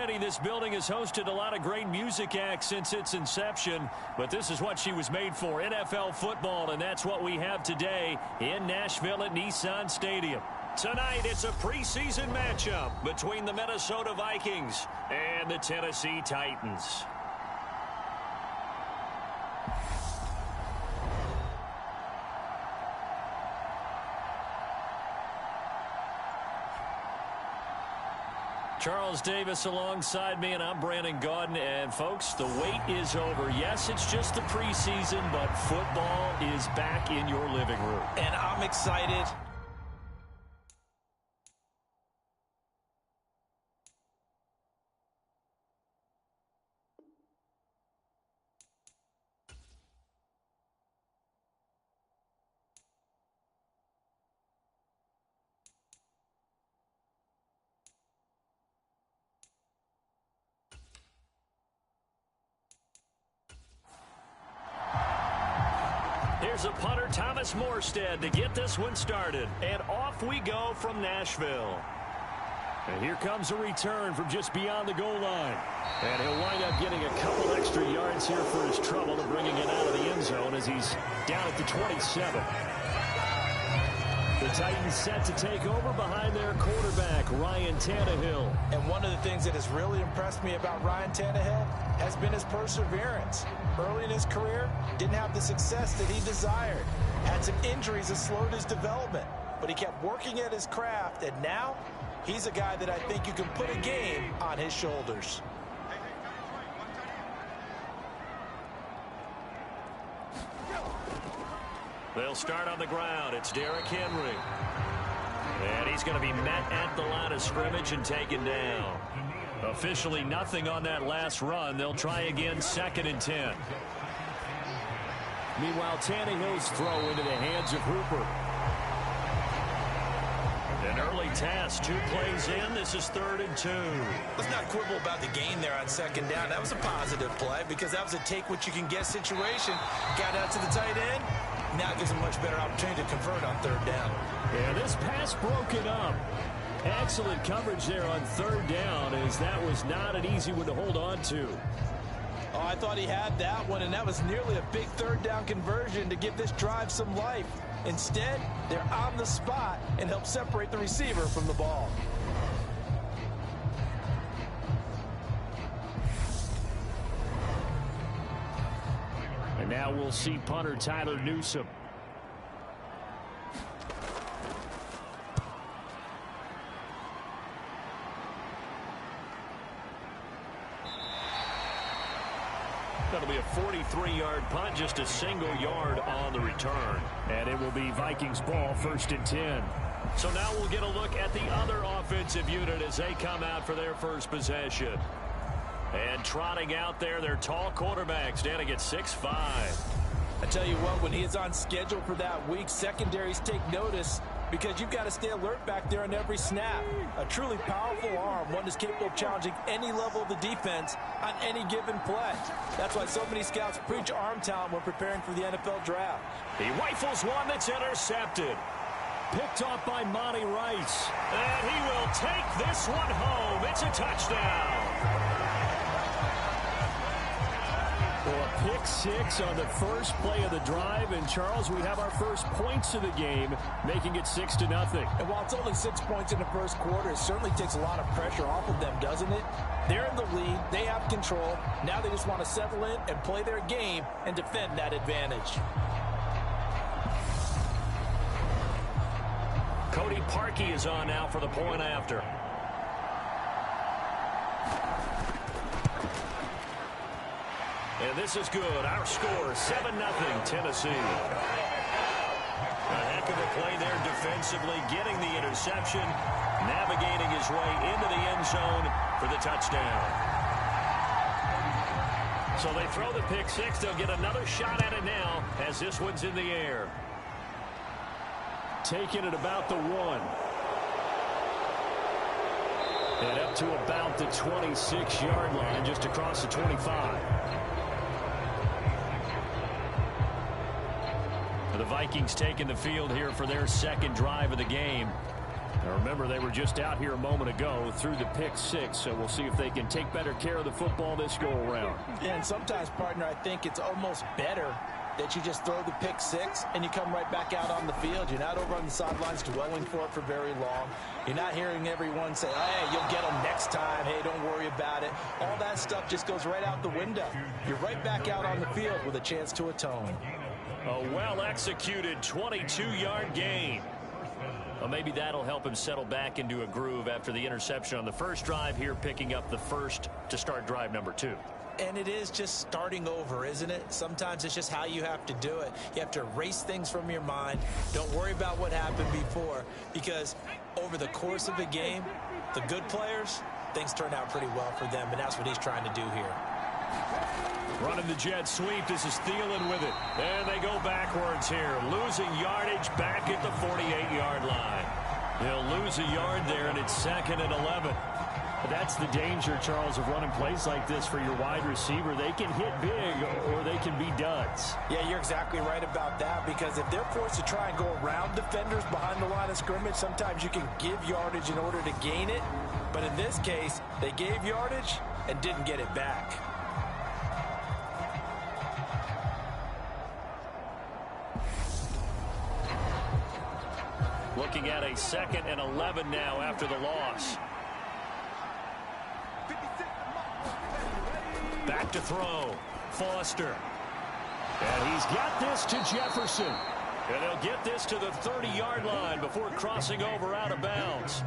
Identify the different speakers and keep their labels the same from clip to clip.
Speaker 1: Randy, this building has hosted a lot of great music acts since its inception, but this is what she was made for, NFL football, and that's what we have today in Nashville at Nissan Stadium. Tonight, it's a preseason matchup between the Minnesota Vikings and the Tennessee Titans. Charles Davis alongside me, and I'm Brandon Gaudin. And, folks, the wait is over. Yes, it's just the preseason, but football is back in your living room.
Speaker 2: And I'm excited.
Speaker 1: Here's a punter, Thomas Morstead, to get this one started. And off we go from Nashville. And here comes a return from just beyond the goal line. And he'll wind up getting a couple extra yards here for his trouble and bringing it out of the end zone as he's down at the 27. The Titans set to take over behind their quarterback, Ryan Tannehill.
Speaker 2: And one of the things that has really impressed me about Ryan Tannehill has been his perseverance. Early in his career, didn't have the success that he desired. Had some injuries that slowed his development. But he kept working at his craft, and now he's a guy that I think you can put a game on his shoulders.
Speaker 1: They'll start on the ground. It's Derrick Henry. And he's going to be met at the line of scrimmage and taken down. Officially nothing on that last run. They'll try again, 2nd and 10. Meanwhile, Tannehill's throw into the hands of Hooper. An early task, 2 plays in. This is 3rd and 2.
Speaker 2: Let's not quibble about the gain there on 2nd down. That was a positive play because that was a take-what-you-can-get situation. Got out to the tight end. Now it gives him a much better opportunity to convert on 3rd down.
Speaker 1: And this pass broken up. Excellent coverage there on 3rd down, as that was not an easy one to hold on to.
Speaker 2: Oh, I thought he had that one, and that was nearly a big 3rd down conversion to give this drive some life. Instead, they're on the spot and help separate the receiver from the ball.
Speaker 1: And now we'll see punter Tyler Newsome. That'll be a 43-yard punt, just a single yard on the return. And it will be Vikings ball, 1st and 10. So now we'll get a look at the other offensive unit as they come out for their first possession. And trotting out there, their tall quarterback standing at 6'5".
Speaker 2: I tell you what, when he is on schedule for that week, secondaries take notice because you've got to stay alert back there on every snap. A truly powerful arm, one that's capable of challenging any level of the defense on any given play. That's why so many scouts preach arm talent when preparing for the NFL draft.
Speaker 1: He rifles one that's intercepted. Picked off by Monty Rice. And he will take this one home. It's a touchdown. Well, a pick 6 on the first play of the drive. And, Charles, we have our first points of the game, making it 6-0.
Speaker 2: And while it's only 6 points in the first quarter, it certainly takes a lot of pressure off of them, doesn't it? They're in the lead. They have control. Now they just want to settle in and play their game and defend that advantage.
Speaker 1: Cody Parkey is on now for the point after. And this is good. Our score, 7-0 Tennessee. A heck of a play there defensively, getting the interception, navigating his way into the end zone for the touchdown. So they throw the pick 6. They'll get another shot at it now as this one's in the air. Taking it about the 1. And up to about the 26-yard line, just across the 25. The Vikings taking the field here for their second drive of the game. Now remember, they were just out here a moment ago through the pick six, so we'll see if they can take better care of the football this go-around.
Speaker 2: Yeah, and sometimes, partner, I think it's almost better that you just throw the pick six and you come right back out on the field. You're not over on the sidelines dwelling for it for very long. You're not hearing everyone say, hey, you'll get them next time. Hey, don't worry about it. All that stuff just goes right out the window. You're right back out on the field with a chance to atone.
Speaker 1: A well-executed 22-yard gain. Well, maybe that'll help him settle back into a groove after the interception on the first drive here, picking up the first to start drive number 2.
Speaker 2: And it is just starting over, isn't it? Sometimes it's just how you have to do it. You have to erase things from your mind. Don't worry about what happened before, because over the course of a game, the good players, things turn out pretty well for them, and that's what he's trying to do here.
Speaker 1: Running the jet sweep. This is Thielen with it. And they go backwards here. Losing yardage back at the 48-yard line. They'll lose a yard there, and it's 2nd and 11. That's the danger, Charles, of running plays like this for your wide receiver. They can hit big or they can be duds.
Speaker 2: Yeah, you're exactly right about that, because if they're forced to try and go around defenders behind the line of scrimmage, sometimes you can give yardage in order to gain it. But in this case, they gave yardage and didn't get it back.
Speaker 1: Looking at a 2nd and 11 now after the loss. Back to throw. Foster. And he's got this to Jefferson. And they'll get this to the 30-yard line before crossing over out of bounds.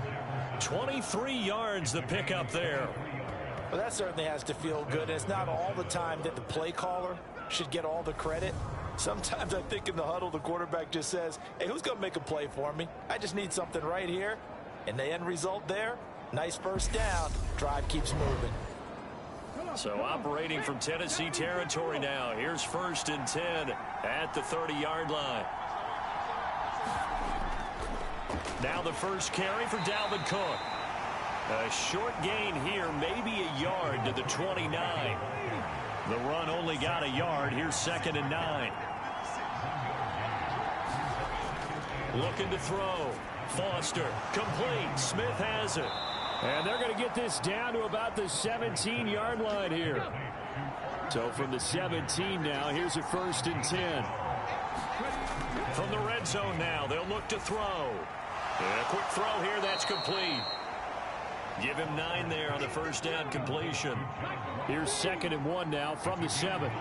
Speaker 1: 23 yards the pickup there.
Speaker 2: Well, that certainly has to feel good. It's not all the time that the play caller should get all the credit. Sometimes I think in the huddle, the quarterback just says, hey, who's going to make a play for me? I just need something right here. And the end result there, nice first down. Drive keeps moving.
Speaker 1: So operating from Tennessee territory now. Here's 1st and 10 at the 30-yard line. Now the first carry for Dalvin Cook. A short gain here, maybe a yard to the 29. The run only got a yard. Here's 2nd and 9. Looking to throw. Foster, complete. Smith has it. And they're going to get this down to about the 17-yard line here. So from the 17 now, here's a 1st and 10. From the red zone now, they'll look to throw. And a quick throw here, that's complete. Give him 9 there on the first down completion. Here's 2nd and 1 now from the 7.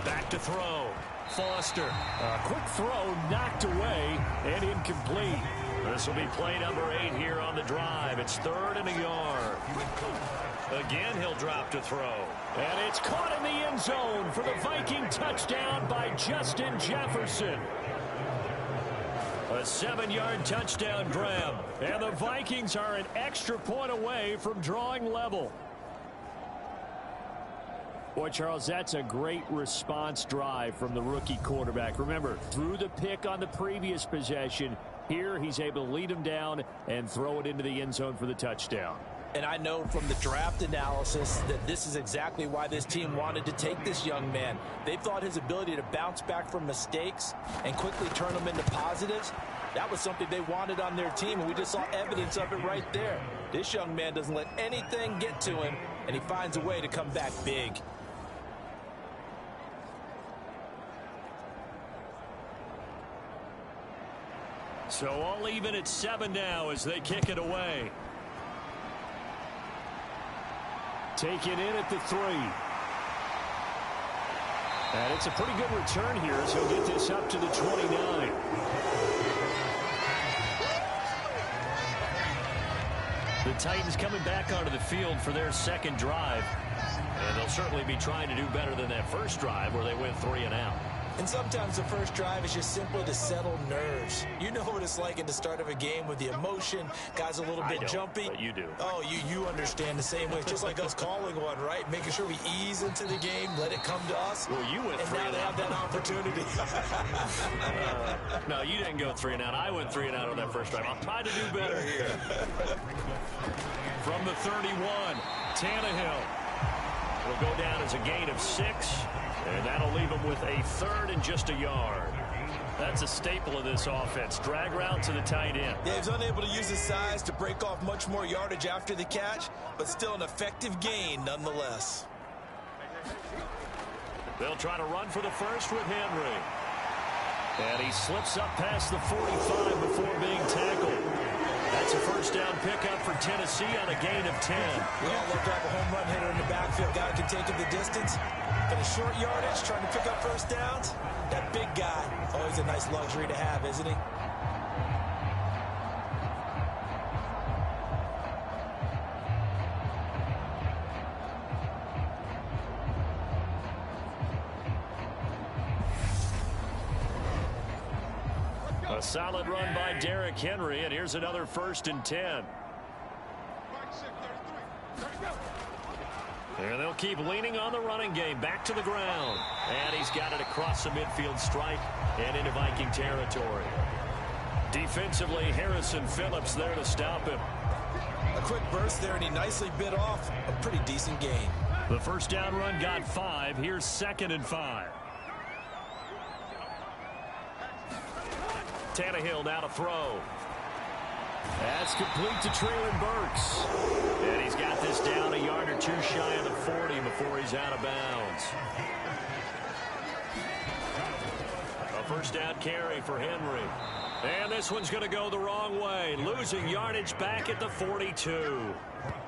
Speaker 1: Back to throw. Foster. A quick throw knocked away and incomplete. This will be play number 8 here on the drive. It's 3rd and a yard. Again, he'll drop to throw. And it's caught in the end zone for the Viking touchdown by Justin Jefferson. A 7-yard touchdown grab. And the Vikings are an extra point away from drawing level. Boy, Charles, that's a great response drive from the rookie quarterback. Remember, threw the pick on the previous possession. Here, he's able to lead him down and throw it into the end zone for the touchdown.
Speaker 2: And I know from the draft analysis that this is exactly why this team wanted to take this young man. They thought his ability to bounce back from mistakes and quickly turn them into positives, that was something they wanted on their team, and we just saw evidence of it right there. This young man doesn't let anything get to him, and he finds a way to come back big.
Speaker 1: So all even at 7 now as they kick it away. Taken in at the 3. And it's a pretty good return here as he'll get this up to the 29. The Titans coming back onto the field for their second drive. And they'll certainly be trying to do better than that first drive where they went 3 and out.
Speaker 2: And sometimes the first drive is just simply to settle nerves. You know what it's like at the start of a game with the emotion. Guys a little bit jumpy.
Speaker 1: But you do.
Speaker 2: Oh, you understand the same way. It's just like us calling one, right? Making sure we ease into the game, let it come to us.
Speaker 1: Well, you went 3 and out.
Speaker 2: And now they have that opportunity.
Speaker 1: No, you didn't go 3 and out. I went 3 and out on that first drive. I'll try to do better here. From the 31, Tannehill will go down as a gain of 6. And that'll leave him with a 3rd and just a yard. That's a staple of this offense. Drag route to the tight end.
Speaker 2: Yeah, he's unable to use his size to break off much more yardage after the catch, but still an effective gain nonetheless.
Speaker 1: They'll try to run for the first with Henry. And he slips up past the 45 before being tackled. That's a first down pickup for Tennessee on a gain of 10.
Speaker 2: We all love to have a home run hitter in the backfield. Guy can take him the distance. But a short yardage, trying to pick up first downs, that big guy, always a nice luxury to have, isn't he?
Speaker 1: A solid run by Derrick Henry, and here's another 1st and 10. And they'll keep leaning on the running game. Back to the ground. And he's got it across the midfield stripe and into Viking territory. Defensively, Harrison Phillips there to stop him.
Speaker 2: A quick burst there, and he nicely bit off a pretty decent gain.
Speaker 1: The first down run got 5. Here's 2nd and 5. Tannehill now to throw. That's complete to Treylon Burks. And he's got this down a yard or 2 shy of the 40 before he's out of bounds. A first down carry for Henry. And this one's going to go the wrong way. Losing yardage back at the 42.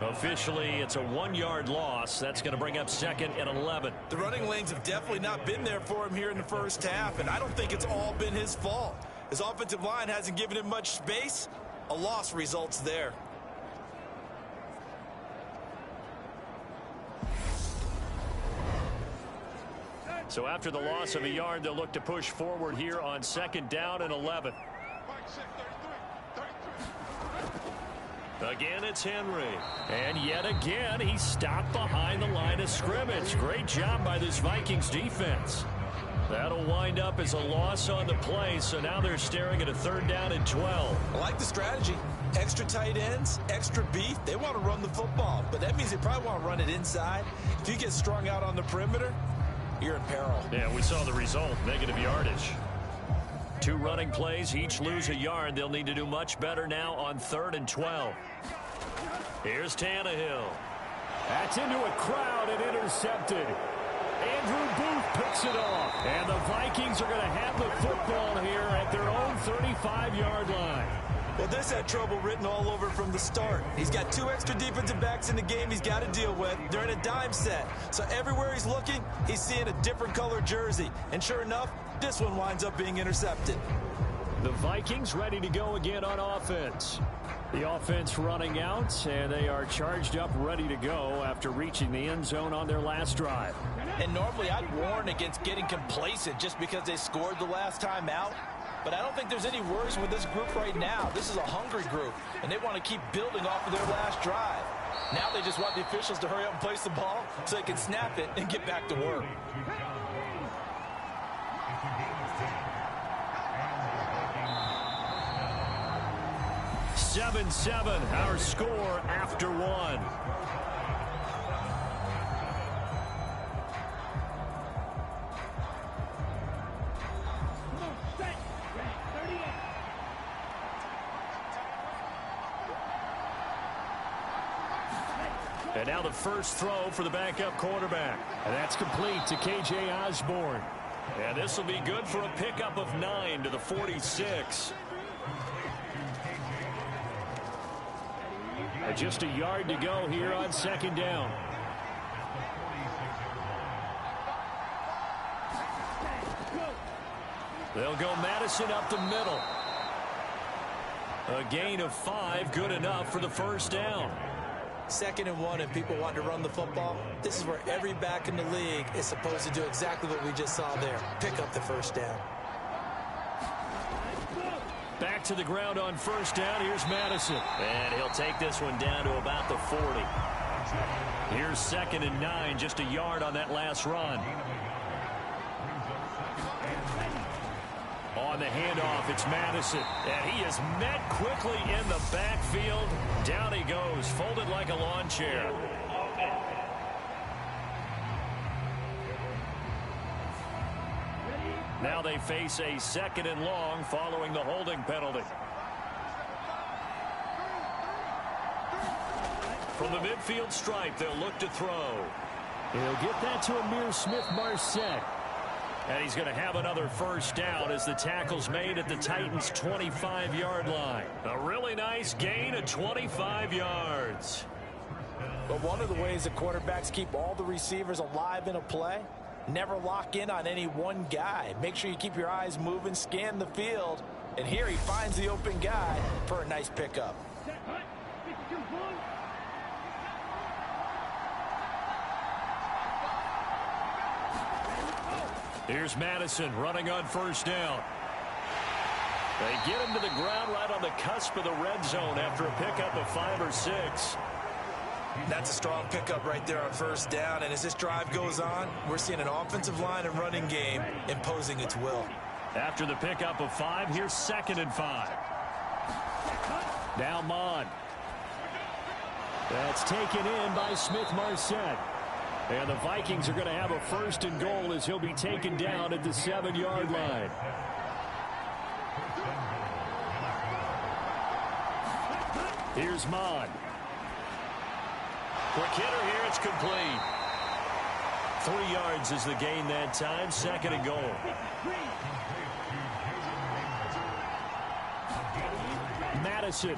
Speaker 1: Officially, it's a 1-yard loss. That's going to bring up 2nd and 11.
Speaker 2: The running lanes have definitely not been there for him here in the first half, and I don't think it's all been his fault. His offensive line hasn't given him much space. A loss results there.
Speaker 1: So after the loss of a yard, they'll look to push forward here on 2nd down and 11. Again, it's Henry. And yet again, he's stopped behind the line of scrimmage. Great job by this Vikings defense. That'll wind up as a loss on the play, so now they're staring at a 3rd down and 12.
Speaker 2: I like the strategy. Extra tight ends, extra beef. They want to run the football, but that means they probably want to run it inside. If you get strung out on the perimeter, you're in peril.
Speaker 1: Yeah, we saw the result, negative yardage. 2 running plays, each lose a yard. They'll need to do much better now on 3rd and 12. Here's Tannehill. That's into a crowd and intercepted. Andrew Booth picks it off. And the Vikings are going to have the football here at their own 35-yard line.
Speaker 2: Well, this had trouble written all over from the start. He's got 2 extra defensive backs in the game he's got to deal with. They're in a dime set. So everywhere he's looking, he's seeing a different color jersey. And sure enough, this one winds up being intercepted.
Speaker 1: The Vikings ready to go again on offense. The offense running out, and they are charged up, ready to go after reaching the end zone on their last drive.
Speaker 2: And normally I'd warn against getting complacent just because they scored the last time out. But I don't think there's any worries with this group right now. This is a hungry group, and they want to keep building off of their last drive. Now they just want the officials to hurry up and place the ball so they can snap it and get back to work.
Speaker 1: Seven, our score after 1. And now the first throw for the backup quarterback. And that's complete to K.J. Osborne. And this will be good for a pickup of 9 to the 46. Just a yard to go here on 2nd down. They'll go Madison up the middle. A gain of 5, good enough for the first down.
Speaker 2: 2nd and 1, and people want to run the football. This is where every back in the league is supposed to do exactly what we just saw there. Pick up the first down.
Speaker 1: Back to the ground on 1st down. Here's Madison. And he'll take this one down to about the 40. Here's 2nd and 9, just a yard on that last run. On the handoff, it's Madison. And he is met quickly in the backfield. Down he goes, folded like a lawn chair. Now they face a 2nd and long following the holding penalty. From the midfield stripe, they'll look to throw.
Speaker 3: He'll get that to Ihmir Smith-Marsette.
Speaker 1: And he's going to have another first down as the tackle's made at the Titans' 25-yard line. A really nice gain of 25 yards.
Speaker 2: But one of the ways the quarterbacks keep all the receivers alive in a play, never lock in on any one guy. Make sure you keep your eyes moving, scan the field. And here he finds the open guy for a nice pickup.
Speaker 1: Here's Madison running on first down. They get him to the ground right on the cusp of the red zone after a pickup of 5 or 6.
Speaker 2: That's a strong pickup right there on first down. And as this drive goes on, we're seeing an offensive line and running game imposing its will.
Speaker 1: After the pickup of 5, here's 2nd and 5. Now Mond.
Speaker 3: That's taken in by Smith-Marsette. And the Vikings are going to have a 1st and goal as he'll be taken down at the 7-yard line. Here's Mond.
Speaker 1: Quick hitter here, it's complete. 3 yards is the gain that time, 2nd and goal.
Speaker 3: Madison.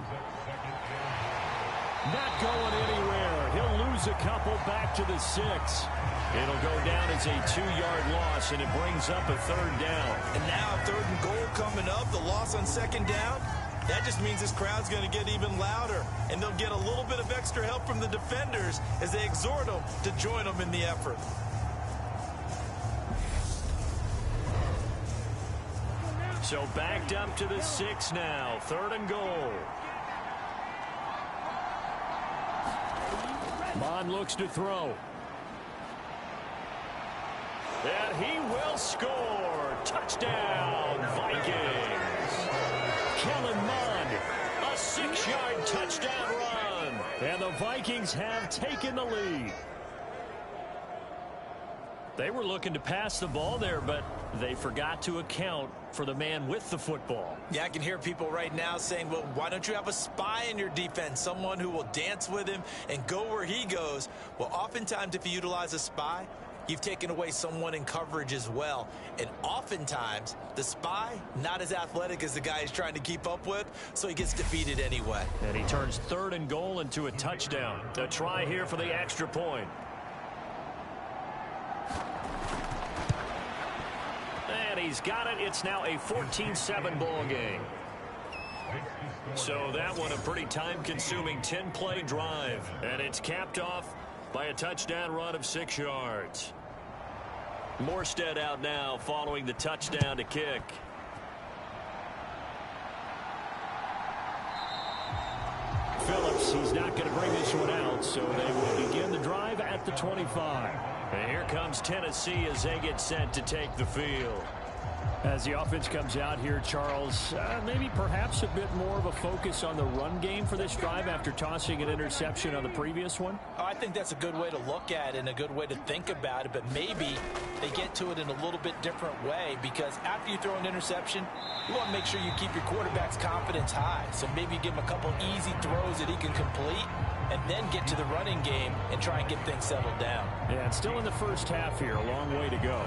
Speaker 3: Not going anywhere. He'll lose a couple back to the 6.
Speaker 1: It'll go down as a 2-yard loss, and it brings up a 3rd down.
Speaker 2: And now 3rd and goal coming up, the loss on 2nd down. That just means this crowd's going to get even louder, and they'll get a little bit of extra help from the defenders as they exhort them to join them in the effort.
Speaker 1: So backed up to the 6 now, 3rd and goal.
Speaker 3: Mond looks to throw.
Speaker 1: And he will score. Touchdown, Vikings.
Speaker 3: Kellen Mond.
Speaker 1: A 6-yard touchdown run.
Speaker 3: And the Vikings have taken the lead.
Speaker 1: They were looking to pass the ball there, but they forgot to account for the man with the football.
Speaker 2: Yeah, I can hear people right now saying, well, why don't you have a spy in your defense, someone who will dance with him and go where he goes? Well, oftentimes if you utilize a spy, you've taken away someone in coverage as well. And oftentimes, the spy, not as athletic as the guy he's trying to keep up with, so he gets defeated anyway.
Speaker 1: And he turns 3rd and goal into a touchdown. A try here for the extra point. And he's got it. It's now a 14-7 ball game. So that one a pretty time-consuming 10-play drive. And it's capped off by a touchdown run of 6 yards. Morstead out now following the touchdown to kick.
Speaker 3: Phillips, he's not going to bring this one out, so they will begin the drive at the 25.
Speaker 1: And here comes Tennessee as they get set to take the field.
Speaker 3: As the offense comes out here, Charles, maybe perhaps a bit more of a focus on the run game for this drive after tossing an interception on the previous one?
Speaker 2: Oh, I think that's a good way to look at it and a good way to think about it, but maybe they get to it in a little bit different way, because after you throw an interception, you want to make sure you keep your quarterback's confidence high. So maybe you give him a couple easy throws that he can complete and then get to the running game and try and get things settled down.
Speaker 3: Yeah, it's still in the first half here, a long way to go.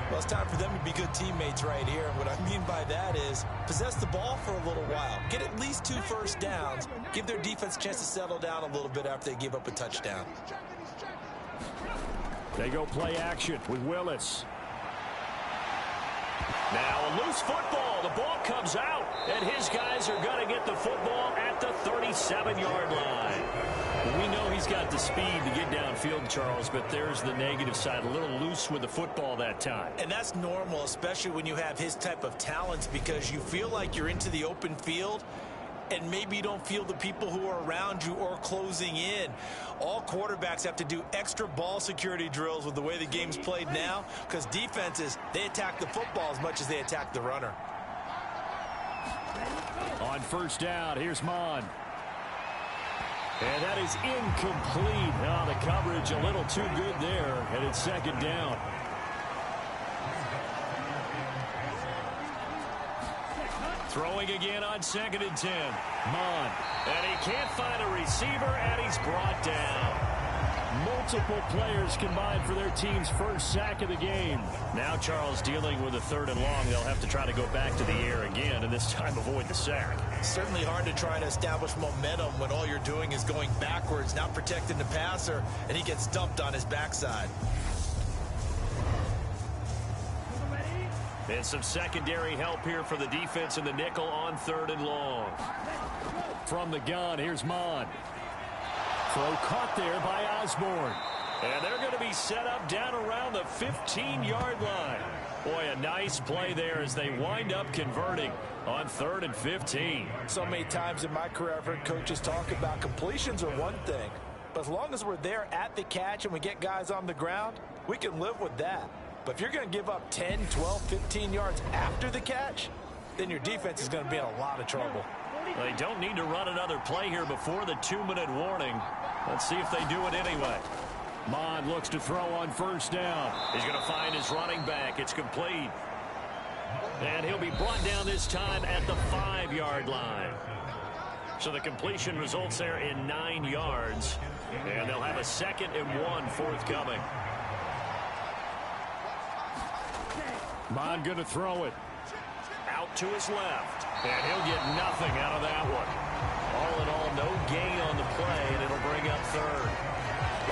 Speaker 2: Well, it's time for them to be good teammates right here. And what I mean by that is possess the ball for a little while. Get at least 2 first downs. Give their defense a chance to settle down a little bit after they give up a touchdown.
Speaker 3: They go play action with Willis.
Speaker 1: Now a loose football. The ball comes out, and his guys are going to get the football at the 37-yard line. We know he's got the speed to get downfield, Charles, but there's the negative side. A little loose with the football that time.
Speaker 2: And that's normal, especially when you have his type of talents, because you feel like you're into the open field, and maybe you don't feel the people who are around you or closing in. All quarterbacks have to do extra ball security drills with the way the game's played now, because defenses, they attack the football as much as they attack the runner.
Speaker 3: On first down, here's Mond. And that is incomplete. Oh, the coverage a little too good there, and it's 2nd down.
Speaker 1: going again on 2nd and 10.
Speaker 3: Mond.
Speaker 1: And he can't find a receiver, and he's brought down.
Speaker 3: Multiple players combined for their team's first sack of the game.
Speaker 1: Now Charles dealing with a 3rd and long. They'll have to try to go back to the air again, and this time avoid the sack.
Speaker 2: Certainly hard to try to establish momentum when all you're doing is going backwards, not protecting the passer, and he gets dumped on his backside.
Speaker 1: And some secondary help here for the defense in the nickel on 3rd and long.
Speaker 3: From the gun, here's Mond. Throw caught there by Osborne.
Speaker 1: And they're going to be set up down around the 15-yard line. Boy, a nice play there as they wind up converting on 3rd and 15.
Speaker 2: So many times in my career, I've heard coaches talk about completions are one thing. But as long as we're there at the catch and we get guys on the ground, we can live with that. But if you're going to give up 10, 12, 15 yards after the catch, then your defense is going to be in a lot of trouble.
Speaker 1: They don't need to run another play here before the 2-minute warning. Let's see if they do it anyway.
Speaker 3: Mond looks to throw on 1st down.
Speaker 1: He's going to find his running back. It's complete. And he'll be brought down this time at the 5-yard line. So the completion results there in 9 yards. And they'll have a 2nd and 1 forthcoming.
Speaker 3: Mond going to throw it.
Speaker 1: Out to his left. And he'll get nothing out of that one. All in all, no gain on the play, and it'll bring up 3rd.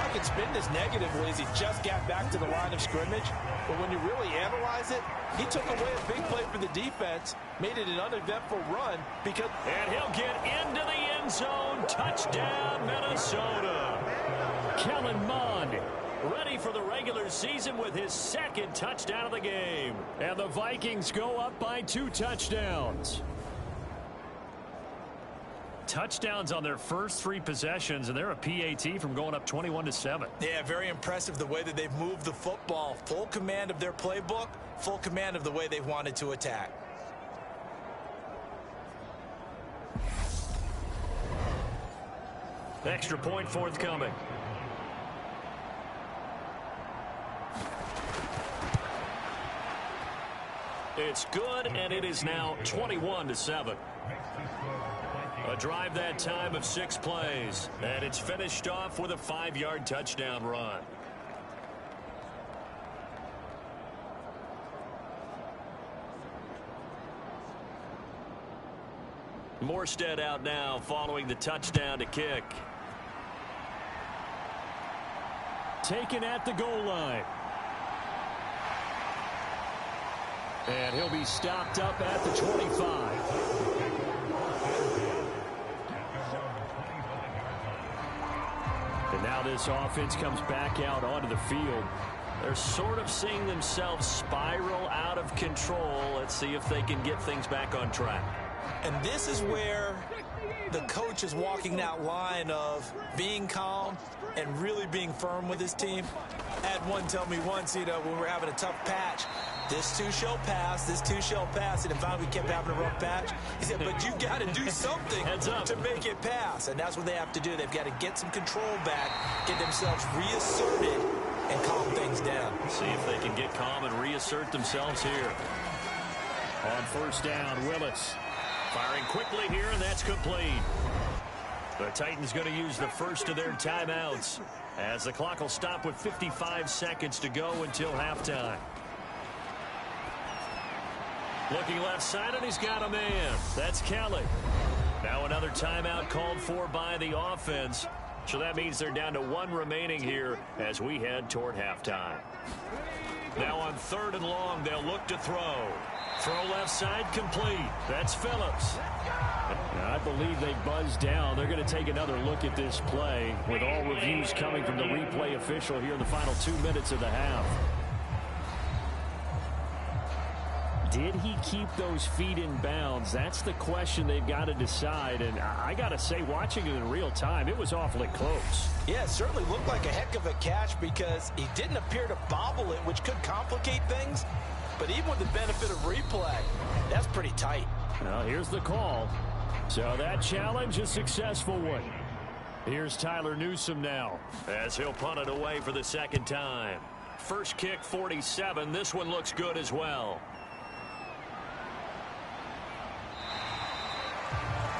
Speaker 2: I can spin this negatively as he just got back to the line of scrimmage. But when you really analyze it, he took away a big play for the defense, made it an uneventful run because...
Speaker 1: And he'll get into the end zone. Touchdown, Minnesota.
Speaker 3: Kellen Mond,
Speaker 1: ready for the regular season with his 2nd touchdown of the game.
Speaker 3: And the Vikings go up by 2 touchdowns. Touchdowns on their first 3 possessions, and they're a PAT from going up 21-7.
Speaker 2: Yeah, very impressive the way that they've moved the football. Full command of their playbook, full command of the way they wanted to attack.
Speaker 1: Extra point forthcoming. It's good, and it is now 21-7. A drive that time of 6 plays, and it's finished off with a 5-yard touchdown run. Morstead out now following the touchdown to kick.
Speaker 3: Taken at the goal line. And he'll be stopped up at the 25. And now this offense comes back out onto the field.
Speaker 1: They're sort of seeing themselves spiral out of control. Let's see if they can get things back on track.
Speaker 2: And this is where the coach is walking that line of being calm and really being firm with his team. I had one tell me once, when we're having a tough patch, this too shall pass, this too shall pass. And if finally we kept having a rough patch, he said, but you got to do something to make it pass. And that's what they have to do. They've got to get some control back, get themselves reasserted, and calm things down.
Speaker 1: See if they can get calm and reassert themselves here.
Speaker 3: On 1st down, Willis.
Speaker 1: Firing quickly here, and that's complete. The Titans going to use the first of their timeouts as the clock will stop with 55 seconds to go until halftime. Looking left side, and he's got a man. That's Kelly. Now another timeout called for by the offense. So that means they're down to 1 remaining here as we head toward halftime. Now on 3rd and long, they'll look to throw. Throw left side complete. That's Phillips.
Speaker 3: I believe they buzzed down. They're going to take another look at this play with all reviews coming from the replay official here in the final 2 minutes of the half. Did he keep those feet in bounds? That's the question they've got to decide. And I got to say, watching it in real time, it was awfully close.
Speaker 2: Yeah, it certainly looked like a heck of a catch because he didn't appear to bobble it, which could complicate things. But even with the benefit of replay, that's pretty tight.
Speaker 3: Well, here's the call. So that challenge, a successful one. Here's Tyler Newsome now,
Speaker 1: as he'll punt it away for the 2nd time. First kick, 47. This one looks good as well.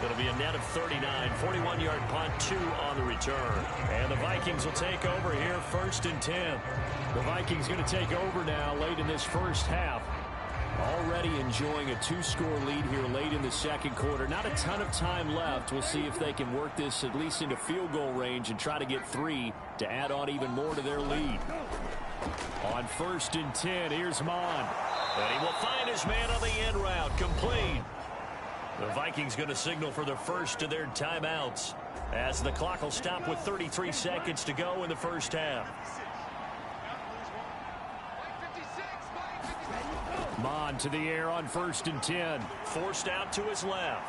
Speaker 1: It'll be a net of 39, 41-yard punt, 2 on the return. And the Vikings will take over here, 1st and 10.
Speaker 3: The Vikings going to take over now late in this first half. Already enjoying a 2-score lead here late in the second quarter. Not a ton of time left. We'll see if they can work this at least into field goal range and try to get 3 to add on even more to their lead. On 1st and 10, here's Mond.
Speaker 1: And he will find his man on the end route, complete. The Vikings going to signal for the first of their timeouts as the clock will stop with 33 seconds to go in the first half.
Speaker 3: Mond to the air on 1st and 10.
Speaker 1: Forced out to his left.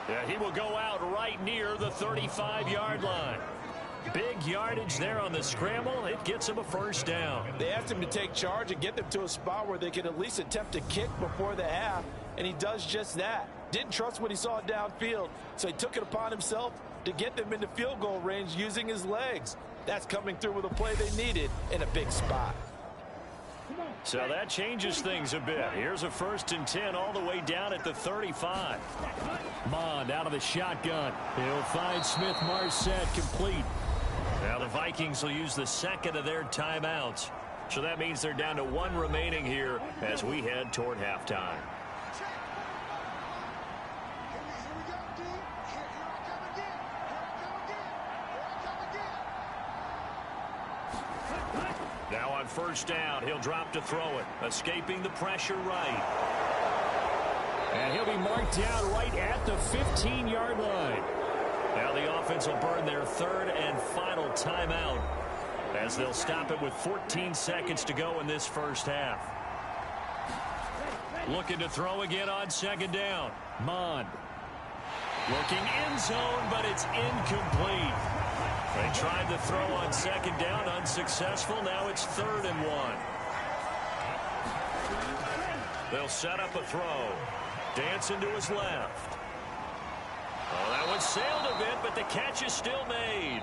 Speaker 1: Yeah, he will go out right near the 35-yard line. Big yardage there on the scramble. It gets him a first down.
Speaker 2: They asked him to take charge and get them to a spot where they could at least attempt to kick before the half, and he does just that. Didn't trust what he saw downfield, so he took it upon himself to get them into field goal range using his legs. That's coming through with a play they needed in a big spot.
Speaker 1: So that changes things a bit. Here's a 1st and 10 all the way down at the 35.
Speaker 3: Mond out of the shotgun. He'll find Smith-Marsette complete.
Speaker 1: Now the Vikings will use the second of their timeouts. So that means they're down to 1 remaining here as we head toward halftime. Now on 1st down, he'll drop to throw it, escaping the pressure right.
Speaker 3: And he'll be marked down right at the 15-yard line.
Speaker 1: Now the offense will burn their 3rd and final timeout as they'll stop it with 14 seconds to go in this first half. Looking to throw again on 2nd down.
Speaker 3: Mond.
Speaker 1: Looking end zone, but it's incomplete. They tried to throw on 2nd down, unsuccessful. Now it's 3rd and 1. They'll set up a throw. Dancing to his left. Oh, that one sailed a bit, but the catch is still made.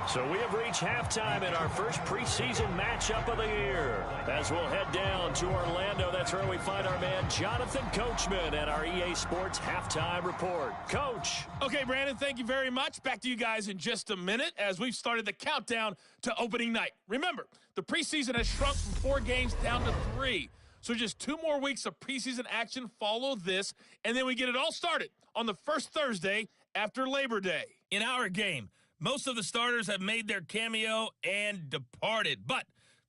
Speaker 1: So we have reached halftime in our first preseason matchup of the year. As we'll head down to Orlando, that's where we find our man Jonathan Coachman at our EA Sports Halftime Report. Coach.
Speaker 4: Okay, Brandon, thank you very much. Back to you guys in just a minute as we've started the countdown to opening night. Remember, the preseason has shrunk from 4 games down to 3. So just 2 more weeks of preseason action follow this, and then we get it all started on the first Thursday after Labor Day. In our game, most of the starters have made their cameo and departed, but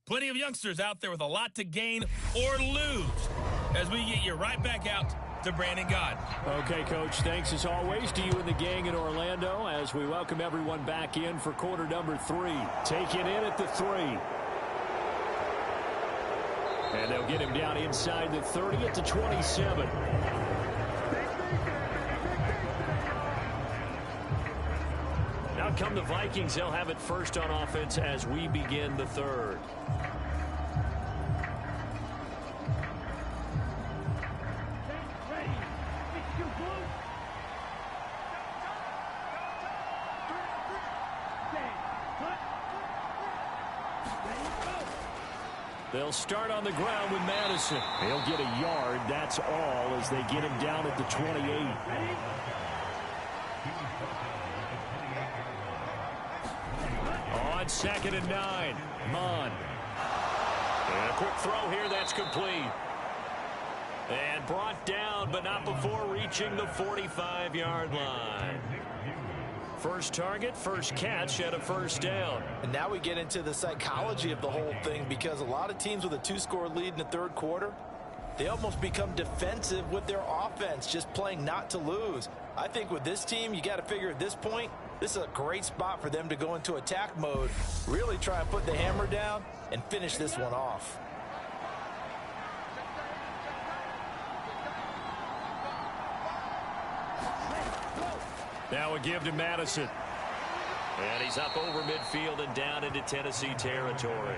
Speaker 4: plenty of youngsters out there with a lot to gain or lose as we get you right back out to Brandon Gaudin.
Speaker 3: Okay, Coach, thanks as always to you and the gang in Orlando as we welcome everyone back in for quarter number 3. Taking in at the 3. And they'll get him down inside the 30 at the 27.
Speaker 1: Now come the Vikings. They'll have it first on offense as we begin the 3rd. They'll start on the ground with Madison.
Speaker 3: He'll get a yard. That's all as they get him down at the 28.
Speaker 1: On 2nd and 9.
Speaker 3: Mond.
Speaker 1: And a quick throw here. That's complete. And brought down, but not before reaching the 45-yard line. First target, first catch at a first down.
Speaker 2: And now we get into the psychology of the whole thing because a lot of teams with a 2-score lead in the 3rd quarter, they almost become defensive with their offense, just playing not to lose. I think with this team, you got to figure at this point, this is a great spot for them to go into attack mode, really try and put the hammer down and finish this one off.
Speaker 1: Now a give to Madison. And he's up over midfield and down into Tennessee territory.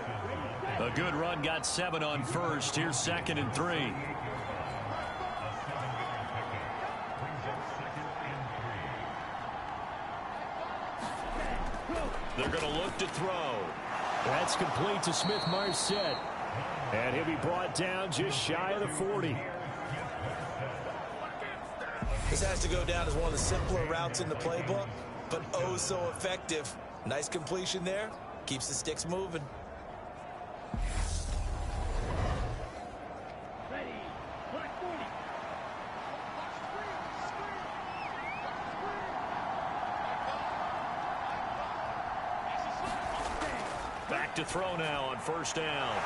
Speaker 1: A good run, got 7 on first. Here's 2nd and 3. throw.
Speaker 3: That's complete to Smith-Marsette. And he'll be brought down just shy of the 40.
Speaker 2: This has to go down as one of the simpler routes in the playbook, but oh so effective. Nice completion there. Keeps the sticks moving.
Speaker 1: Back to throw now on first down.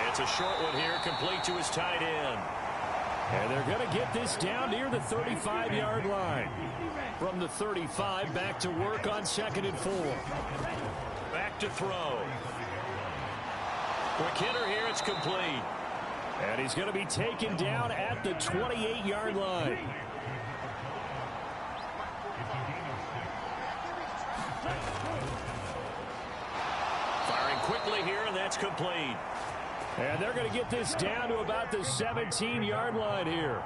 Speaker 1: It's a short one here, complete to his tight end.
Speaker 3: And they're going to get this down near the 35-yard line. From the 35, back to work on 2nd and 4.
Speaker 1: Back to throw. Quick hitter here, it's complete.
Speaker 3: And he's going to be taken down at the 28-yard line.
Speaker 1: Firing quickly here, and that's complete.
Speaker 3: And they're going to get this down to about the 17-yard line here.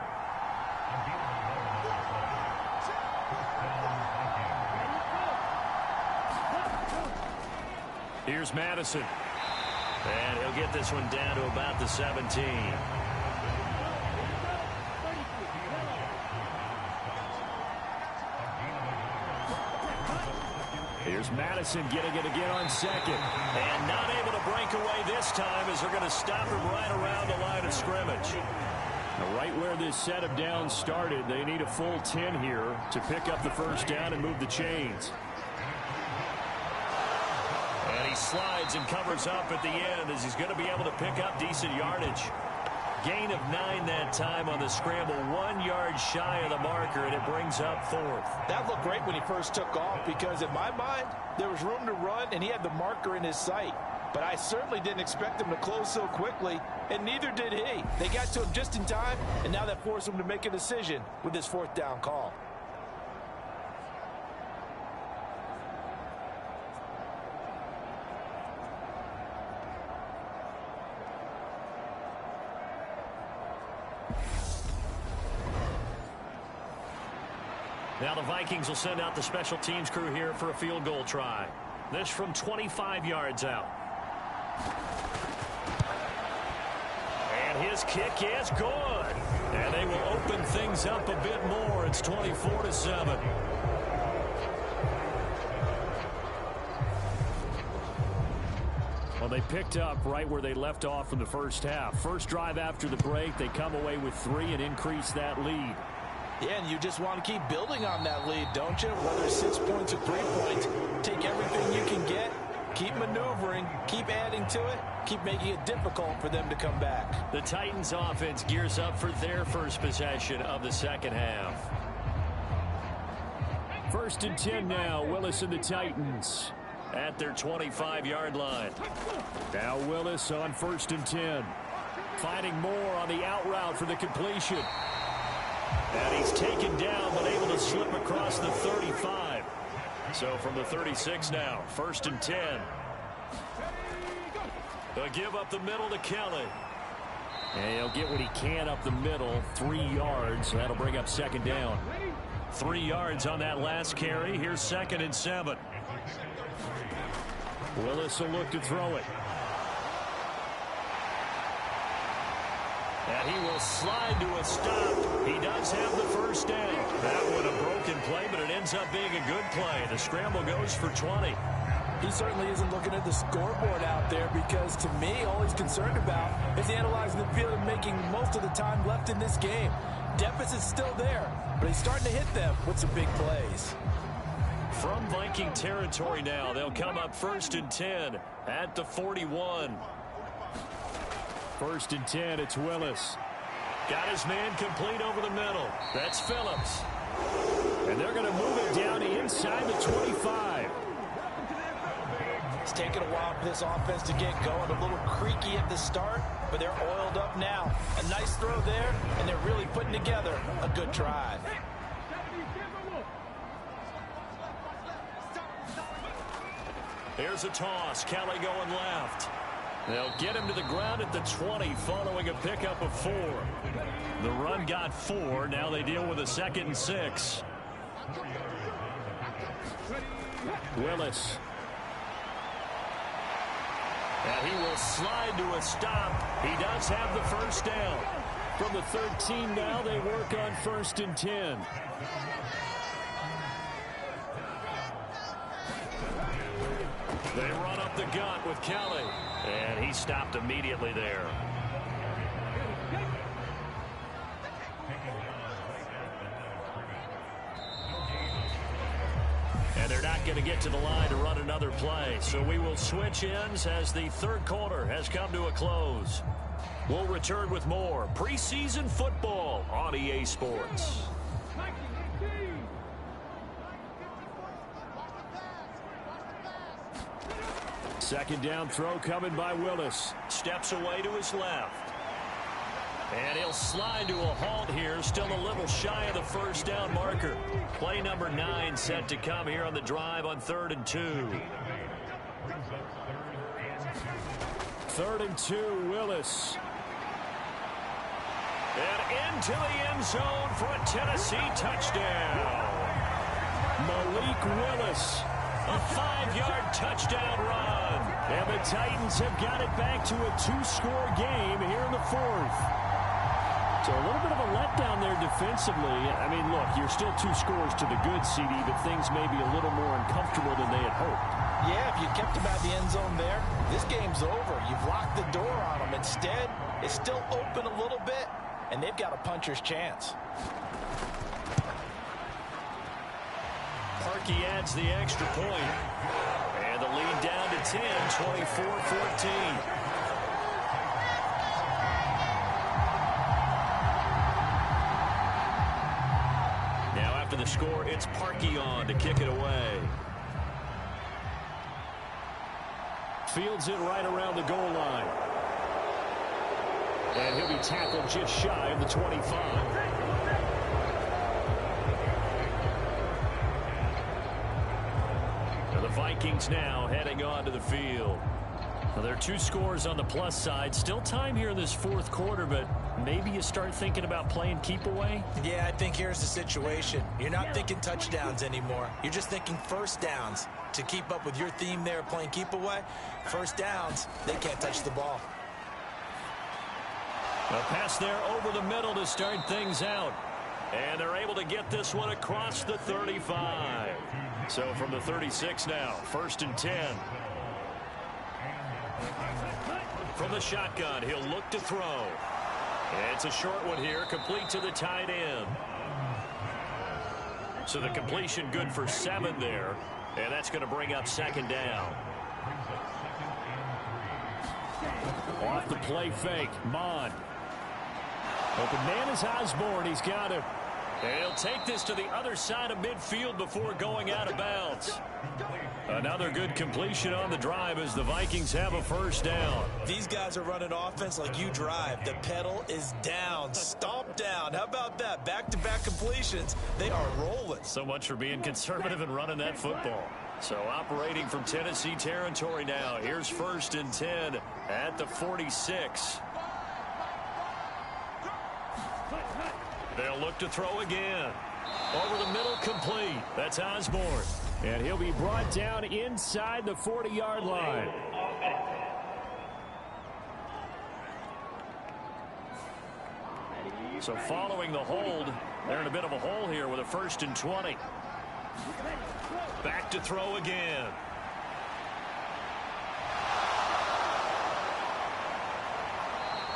Speaker 1: Here's Madison. And he'll get this one down to about the 17.
Speaker 3: Here's Madison getting it again on 2nd.
Speaker 1: And not able to break away this time as they're going to stop him right around the line of scrimmage.
Speaker 3: Now, right where this set of downs started, they need a full 10 here to pick up the first down and move the chains.
Speaker 1: And he slides and covers up at the end as he's going to be able to pick up decent yardage. Gain of 9 that time on the scramble, 1 yard shy of the marker, and it brings up 4th.
Speaker 2: That looked great when he first took off because in my mind, there was room to run and he had the marker in his sight. But I certainly didn't expect him to close so quickly, and neither did he. They got to him just in time, and now that forced him to make a decision with this 4th down call.
Speaker 1: Now the Vikings will send out the special teams crew here for a field goal try. This from 25 yards out. And his kick is good. And they will open things up a bit more. It's 24-7.
Speaker 3: Well, they picked up right where they left off from the first half. First drive after the break, they come away with 3 and increase that lead.
Speaker 2: Yeah, and you just want to keep building on that lead, don't you? Whether it's 6 points or 3 points, take everything you can get, keep maneuvering, keep adding to it, keep making it difficult for them to come back.
Speaker 1: The Titans offense gears up for their first possession of the second half.
Speaker 3: 1st and 10 now, Willis and the Titans
Speaker 1: at their 25-yard line.
Speaker 3: Now Willis on 1st and 10. Finding more on the out route for the completion.
Speaker 1: And he's taken down, but able to slip across the 35. So from the 36 now, 1st and 10. They'll give up the middle to Kelly.
Speaker 3: And he'll get what he can up the middle, 3 yards. That'll bring up 2nd down.
Speaker 1: 3 yards on that last carry. Here's 2nd and 7.
Speaker 3: Willis will look to throw it.
Speaker 1: And he will slide to a stop. He does have the first down. That one a broken play, but it ends up being a good play. The scramble goes for 20.
Speaker 2: He certainly isn't looking at the scoreboard out there because, to me, all he's concerned about is analyzing the field and making most of the time left in this game. Deficit's still there, but he's starting to hit them with some big plays.
Speaker 1: From Viking territory now, they'll come up 1st and 10 at the 41.
Speaker 3: 1st and 10, it's Willis.
Speaker 1: Got his man complete over the middle. That's Phillips.
Speaker 3: And they're going to move it down inside the 25.
Speaker 2: It's taken a while for this offense to get going. A little creaky at the start, but they're oiled up now. A nice throw there, and they're really putting together a good drive.
Speaker 1: Here's a toss. Kelly going left. They'll get him to the ground at the 20 following a pickup of 4. The run got 4. Now they deal with a 2nd and 6. And he will slide to a stop. He does have the first down.
Speaker 3: From the 13 now, they work on 1st and 10.
Speaker 1: They run up the gut with Kelly. And he stopped immediately there. And they're not going to get to the line to run another play. So we will switch ends as the third quarter has come to a close. We'll return with more preseason football on EA Sports.
Speaker 3: Second down throw coming by Willis.
Speaker 1: Steps away to his left. And he'll slide to a halt here, still a little shy of the first down marker. Play number 9 set to come here on the drive on 3rd and 2.
Speaker 3: 3rd and 2, Willis.
Speaker 1: And into the end zone for a Tennessee touchdown.
Speaker 3: Malik Willis.
Speaker 1: A 5-yard touchdown run.
Speaker 3: And the Titans have got it back to a 2-score game here in the 4th. So a little bit of a letdown there defensively. I mean, look, you're still 2 scores to the good, CD, but things may be a little more uncomfortable than they had hoped.
Speaker 2: Yeah, if you kept them out the end zone there, this game's over. You've locked the door on them. Instead, it's still open a little bit, and they've got a puncher's chance.
Speaker 1: Parkey adds the extra point. And the lead down to 10, 24-14. After the score, it's Parkey on to kick it away.
Speaker 3: Fields it right around the goal line. And he'll be tackled just shy of the 25.
Speaker 1: The Vikings now heading on to the field. Well, there are 2 scores on the plus side. Still time here in this 4th quarter, but maybe you start thinking about playing keep away?
Speaker 2: Yeah, I think here's the situation. You're not thinking touchdowns anymore. You're just thinking first downs. To keep up with your theme there playing keep away, first downs, they can't touch the ball.
Speaker 1: A pass there over the middle to start things out. And they're able to get this one across the 35. So from the 36 now, 1st and 10. From the shotgun, he'll look to throw. It's a short one here, complete to the tight end. So the completion good for 7 there, and that's going to bring up 2nd down.
Speaker 3: Off the play fake, Mond. Open man is Osborne. He's got him.
Speaker 1: And he'll take this to the other side of midfield before going out of bounds. Another good completion on the drive as the Vikings have a first down.
Speaker 2: These guys are running offense like you drive. The pedal is down, stomp down. How about that? Back-to-back completions. They are rolling.
Speaker 1: So much for being conservative and running that football. So operating from Tennessee territory now. Here's 1st and 10 at the 46. They'll look to throw again. Over the middle, complete. That's Osborne.
Speaker 3: And he'll be brought down inside the 40-yard line.
Speaker 1: So following the hold, they're in a bit of a hole here with a 1st and 20. Back to throw again.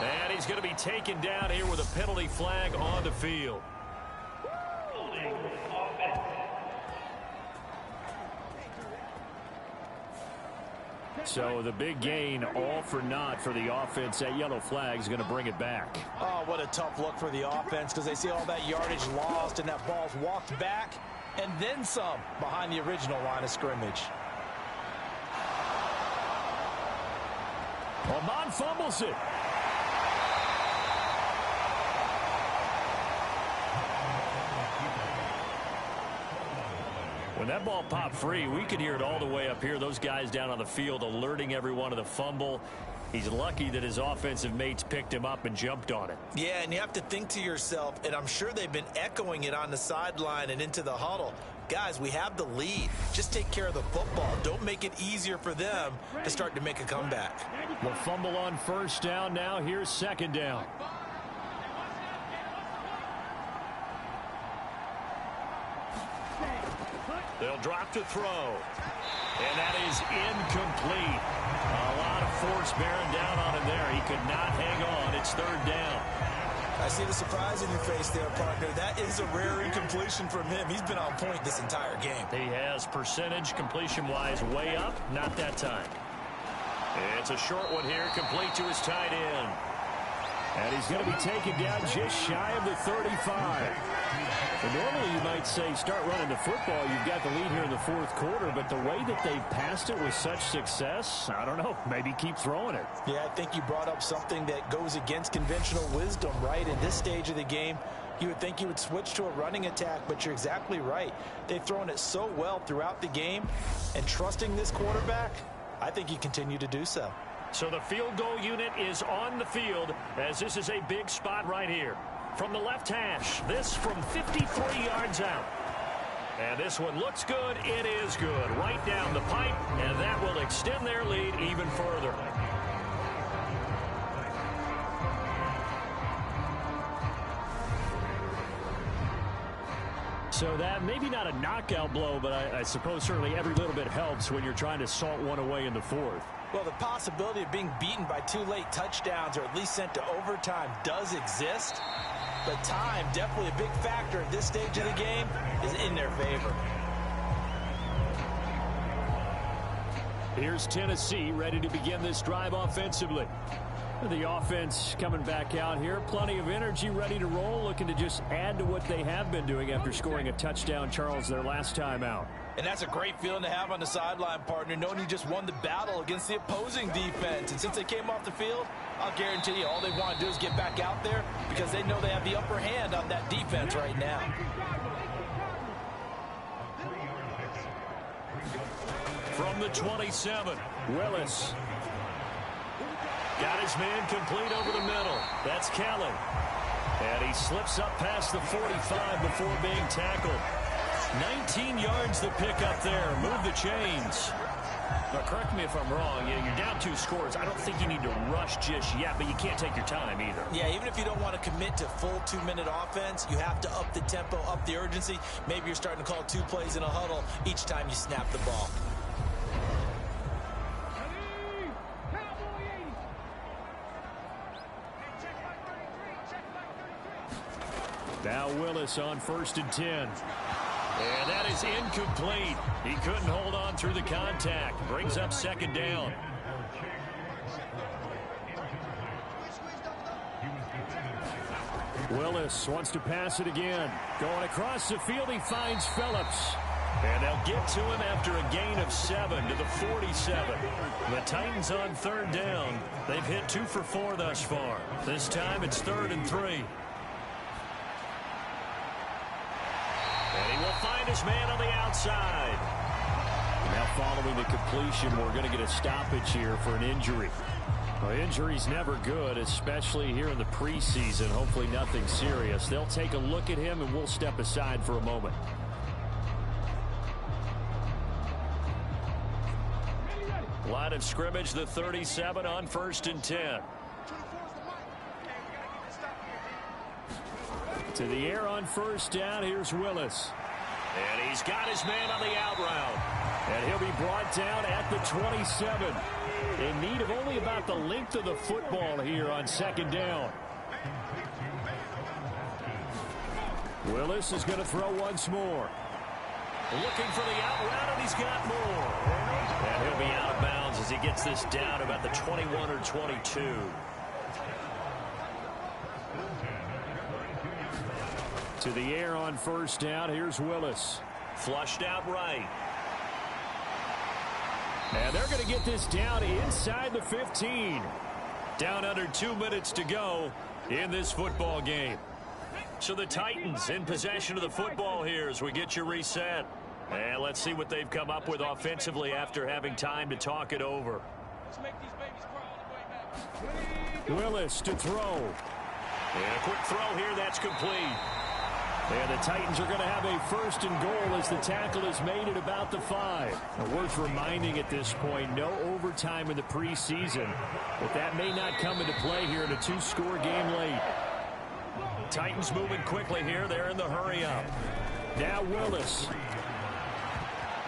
Speaker 1: And he's going to be taken down here with a penalty flag on the field.
Speaker 3: So the big gain, all for naught for the offense. That yellow flag is going to bring it back.
Speaker 2: Oh, what a tough look for the offense because they see all that yardage lost and that ball's walked back and then some behind the original line of scrimmage.
Speaker 3: Amon fumbles it.
Speaker 1: When that ball popped free, we could hear it all the way up here. Those guys down on the field alerting everyone of the fumble. He's lucky that his offensive mates picked him up and jumped on it.
Speaker 2: Yeah, and you have to think to yourself, and I'm sure they've been echoing it on the sideline and into the huddle. guys, we have the lead. Just take care of the football. Don't make it easier for them to start to make a comeback.
Speaker 3: The fumble on first down. Now here's second down. They'll drop to throw. And that is incomplete. A lot of force bearing down on him there. He could not hang on. It's third down.
Speaker 2: I see the surprise in your face there, partner. That is a rare incompletion from him. He's been on point this entire game.
Speaker 3: He has percentage completion-wise way up. Not that time. It's a short one here, complete to his tight end. And he's going to be taken down just shy of the 35. And normally you might say start running the football. You've got the lead here in the fourth quarter, but the way that they've passed it with such success, I don't know, maybe keep throwing it.
Speaker 2: Yeah, I think you brought up something that goes against conventional wisdom, right? In this stage of the game, you would think you would switch to a running attack, but you're exactly right. They've thrown it so well throughout the game, and trusting this quarterback, I think you continue to do so.
Speaker 3: So the field goal unit is on the field as this is a big spot right here. From the left hash, this from 53 yards out. And this one looks good. It is good. Right down the pipe, and that will extend their lead even further. So that maybe not a knockout blow, but I suppose certainly every little bit helps when you're trying to salt one away in the fourth.
Speaker 2: Well, the possibility of being beaten by 2 late touchdowns or at least sent to overtime does exist. But time, definitely a big factor at this stage of the game, is in their favor.
Speaker 3: Here's Tennessee ready to begin this drive offensively. The offense coming back out here. Plenty of energy, ready to roll, looking to just add to what they have been doing after scoring a touchdown, Charles, their last time out.
Speaker 2: And that's a great feeling to have on the sideline, partner, knowing you just won the battle against the opposing defense. And since they came off the field, I'll guarantee you all they want to do is get back out there because they know they have the upper hand on that defense right now.
Speaker 3: From the 27, Willis. Got his man complete over the middle. That's Kelly. And he slips up past the 45 before being tackled. 19 yards the pick up there. Move the chains. Now, correct me if I'm wrong. You're down 2 scores. I don't think you need to rush just yet, but you can't take your time either.
Speaker 2: Yeah, even if you don't want to commit to full 2-minute offense, you have to up the tempo, up the urgency. Maybe you're starting to call 2 plays in a huddle each time you snap the ball.
Speaker 3: Now Willis on 1st and 10. And that is incomplete. He couldn't hold on through the contact. Brings up 2nd down. Willis wants to pass it again. Going across the field, he finds Phillips. And they'll get to him after a gain of 7 to the 47. The Titans on 3rd down. They've hit 2 for 4 thus far. This time it's 3rd and 3. And he will find his man on the outside. Now following the completion, we're going to get a stoppage here for an injury. Well, injury's never good, especially here in the preseason. Hopefully nothing serious. They'll take a look at him, and we'll step aside for a moment. Line of scrimmage, the 37 on 1st and 10. To the air on 1st down. Here's Willis. And he's got his man on the out route. And he'll be brought down at the 27. In need of only about the length of the football here on 2nd down. Willis is going to throw once more. Looking for the out route, and he's got more. And he'll be out of bounds as he gets this down about the 21 or 22. To the air on 1st down. Here's Willis. Flushed out right. And they're going to get this down inside the 15. Down under 2 minutes to go in this football game. So the Titans in possession of the football here as we get you reset. And let's see what they've come up with offensively after having time to talk it over. Willis to throw. And a quick throw here, that's complete. And the Titans are going to have a 1st and goal as the tackle is made at about the 5. Now, worth reminding at this point, no overtime in the preseason, but that may not come into play here in a 2-score game late.
Speaker 1: Titans moving quickly here. They're in the hurry up.
Speaker 3: Now Willis.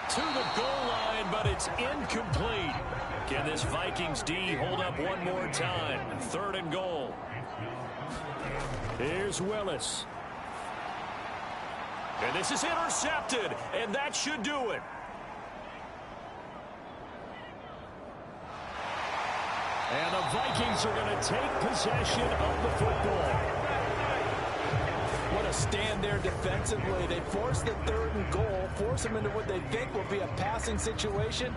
Speaker 1: To the goal line, but it's incomplete. Can this Vikings D hold up one more time? 3rd and goal.
Speaker 3: Here's Willis.
Speaker 1: And this is intercepted, and that should do it.
Speaker 3: And the Vikings are going to take possession of the football.
Speaker 2: What a stand there defensively. They force the 3rd and goal, force them into what they think will be a passing situation,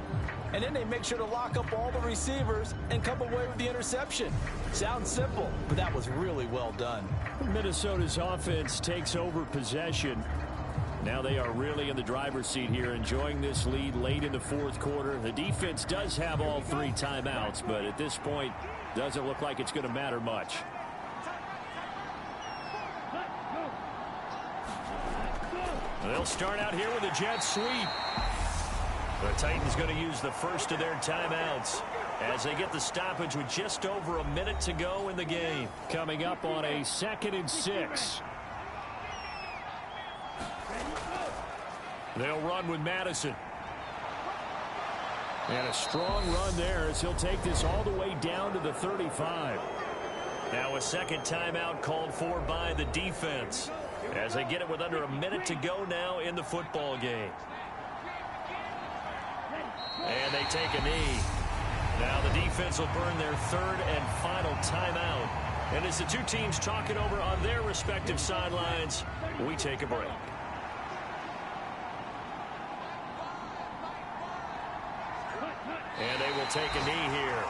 Speaker 2: and then they make sure to lock up all the receivers and come away with the interception. Sounds simple, but that was really well done.
Speaker 3: Minnesota's offense takes over possession. Now they are really in the driver's seat here, enjoying this lead late in the 4th quarter. The defense does have all 3 timeouts, but at this point, doesn't look like it's going to matter much.
Speaker 1: They'll start out here with a jet sweep. The Titans going to use the first of their timeouts as they get the stoppage with just over a minute to go in the game.
Speaker 3: Coming up on a 2nd and 6.
Speaker 1: They'll run with Madison.
Speaker 3: And a strong run there as he'll take this all the way down to the 35.
Speaker 1: Now a 2nd timeout called for by the defense as they get it with under a minute to go now in the football game. And they take a knee. Now the defense will burn their 3rd and final timeout. And as the 2 teams talk it over on their respective sidelines, we take a break. And they will take a knee here.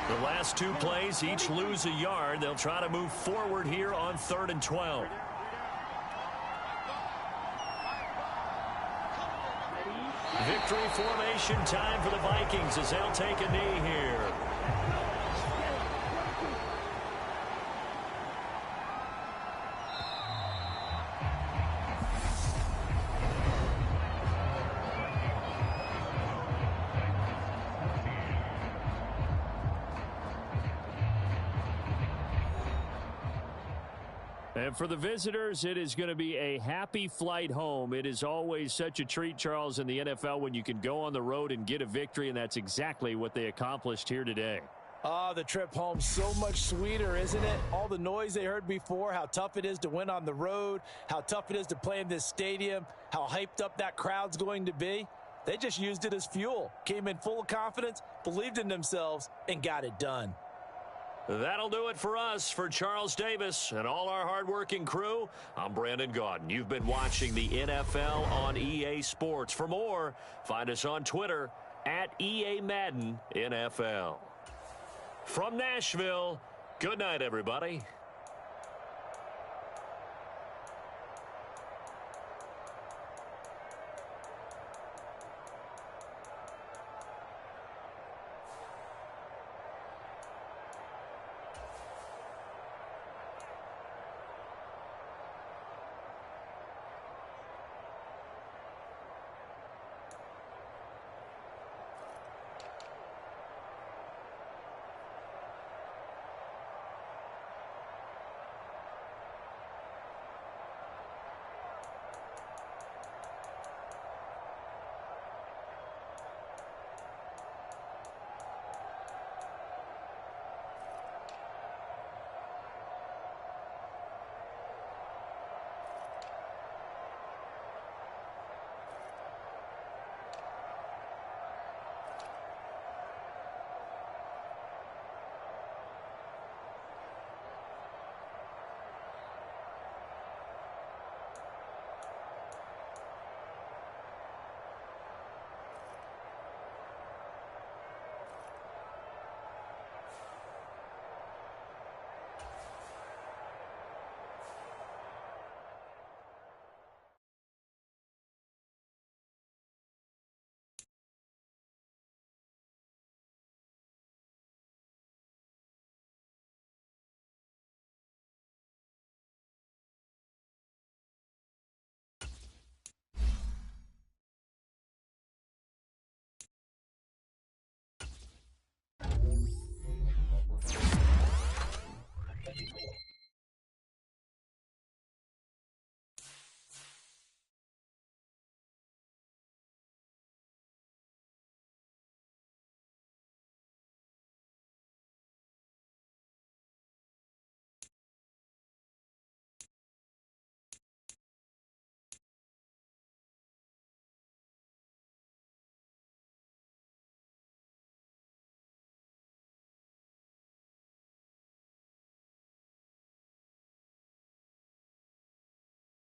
Speaker 1: The last 2 plays, each lose a yard. They'll try to move forward here on 3rd and 12. Victory formation time for the Vikings as they'll take a knee here.
Speaker 3: And for the visitors, it is going to be a happy flight home. It is always such a treat, Charles, in the NFL when you can go on the road and get a victory, and that's exactly what they accomplished here today.
Speaker 2: The trip home so much sweeter, isn't it? All the noise they heard before, how tough it is to win on the road, how tough it is to play in this stadium, how hyped up that crowd's going to be. They just used it as fuel, came in full of confidence, believed in themselves, and got it done.
Speaker 1: That'll do it for us. For Charles Davis and all our hardworking crew, I'm Brandon Gaudin. You've been watching the NFL on EA Sports. For more, find us on Twitter at EA Madden NFL. From Nashville, good night, everybody.